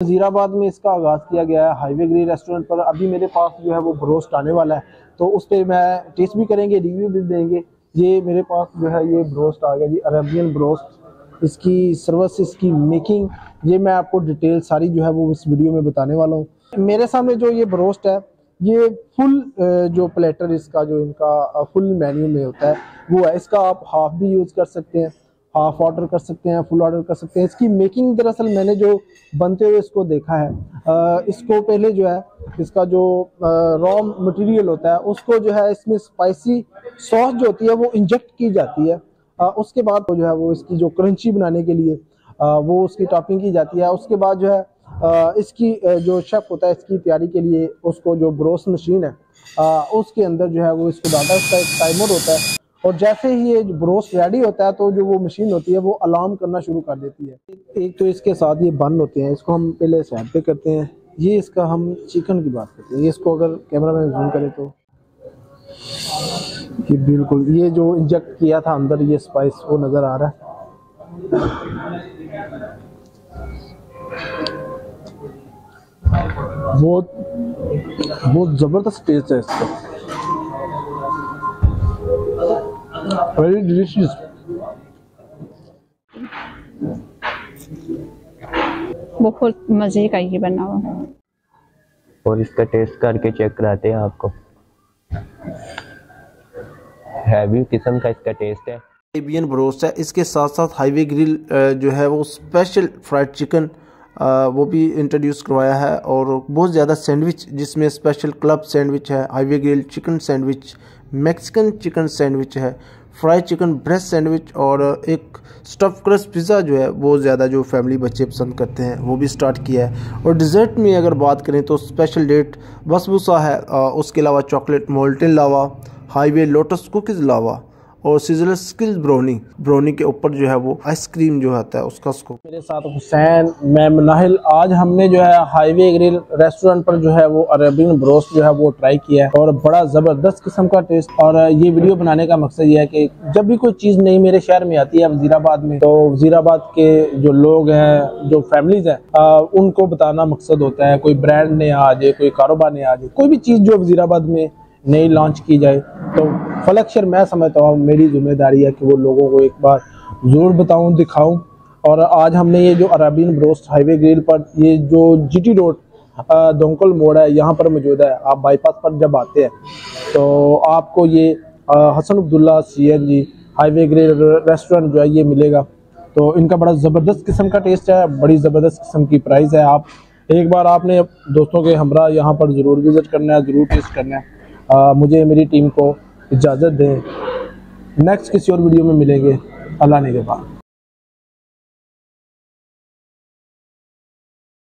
वज़ीराबाद में इसका आगाज़ किया गया है हाईवे ग्रिल रेस्टोरेंट पर। अभी मेरे पास जो है वो ब्रोस्ट आने वाला है, तो उस पर मैं टेस्ट भी करेंगे, रिव्यू भी देंगे। ये मेरे पास जो है ये ब्रोस्ट आ गया जी, अरेबियन ब्रोस्ट। इसकी सर्विस, इसकी मेकिंग, ये मैं आपको डिटेल सारी जो है वो इस वीडियो में बताने वाला हूँ। मेरे सामने जो ये ब्रोस्ट है, ये फुल जो प्लेटर इसका जो इनका फुल मेन्यू में होता है वो है। इसका आप हाफ भी यूज़ कर सकते हैं, हाफ ऑर्डर कर सकते हैं, फुल ऑर्डर कर सकते हैं। इसकी मेकिंग दरअसल मैंने जो बनते हुए इसको देखा है, इसको पहले जो है इसका जो रॉ मटेरियल होता है उसको जो है इसमें स्पाइसी सॉस जो होती है वो इंजेक्ट की जाती है। उसके बाद जो है वो इसकी जो क्रंची बनाने के लिए वो उसकी टॉपिंग की जाती है। उसके बाद जो है इसकी जो शेफ होता है इसकी तैयारी के लिए उसको जो ब्रोस्ट मशीन है उसके अंदर जो है वो इसको डालता है। उसका एक टाइमर होता है और जैसे ही ये ब्रोस्ट रेडी होता है तो जो वो मशीन होती है वो अलार्म करना शुरू कर देती है। एक तो इसके साथ ये बन होते हैं, इसको हम पहले साइड पे करते हैं। ये इसका हम चिकन की बात करते हैं। ये इसको अगर कैमरा में जूम करें तो ये बिल्कुल ये जो इंजेक्ट किया था अंदर ये स्पाइस वो नज़र आ रहा है। बहुत ज़बरदस्त टेस्ट है इसका, वेरी डिलीशियस। बहुत मज़े का ये बना हुआ। और इसका टेस्ट करके चेक कराते हैं आपको। हैवी किस्म का इसका टेस्ट है। अरेबियन ब्रोस्ट है, इसके साथ साथ हाईवे ग्रिल जो है वो स्पेशल फ्राइड चिकन वो भी इंट्रोड्यूस करवाया है। और बहुत ज़्यादा सैंडविच जिसमें स्पेशल क्लब सैंडविच है, highway grill chicken sandwich, Mexican chicken sandwich है, फ्राइड चिकन ब्रेस्ट सैंडविच और एक स्टफ क्रस्ट पिज़्ज़ा जो है वो ज़्यादा जो फैमिली बच्चे पसंद करते हैं वो भी स्टार्ट किया है। और डिज़र्ट में अगर बात करें तो स्पेशल डेट बसबूसा है, उसके अलावा चॉकलेट मोल्टेन लावा, हाईवे लोटस कुकीज़ लावा और सिजलर स्किल्स ब्राउनी के ऊपर जो है वो आइसक्रीम जो आता है उसका स्कूप। मेरे साथ हुसैन, मैं मनाहिल। आज हमने जो है हाईवे ग्रिल रेस्टोरेंट पर जो है वो अरेबियन ब्रोस्ट जो है वो ट्राई किया है और बड़ा ज़बरदस्त किस्म का टेस्ट। और ये वीडियो बनाने का मकसद ये है कि जब भी कोई चीज़ नई मेरे शहर में आती है वज़ीराबाद में, तो वज़ीराबाद के जो लोग हैं, जो फैमिलीज हैं, उनको बताना मकसद होता है। कोई ब्रांड ने आ जाए, कोई कारोबार ने आ जाए, कोई भी चीज़ जो वज़ीराबाद में नई लॉन्च की जाए तो फलकशर मैं समझता हूँ मेरी जिम्मेदारी है कि वो लोगों को एक बार ज़रूर बताऊँ, दिखाऊँ। और आज हमने ये जो अरेबियन ब्रोस्ट हाईवे ग्रिल पर, ये जो जीटी रोड दोंकल मोड़ है यहाँ पर मौजूद है। आप बाईपास पर जब आते हैं तो आपको ये Hasan Abdullah CNG highway grill restaurant जो है ये मिलेगा। तो इनका बड़ा ज़बरदस्त किस्म का टेस्ट है, बड़ी ज़बरदस्त किस्म की प्राइस है। आप एक बार आपने दोस्तों के हमरा यहाँ पर ज़रूर विज़िट करना है, ज़रूर टेस्ट करना है। मुझे मेरी टीम को इजाज़त दें, नेक्स्ट किसी और वीडियो में मिलेंगे। अल्लाह ने के बाद।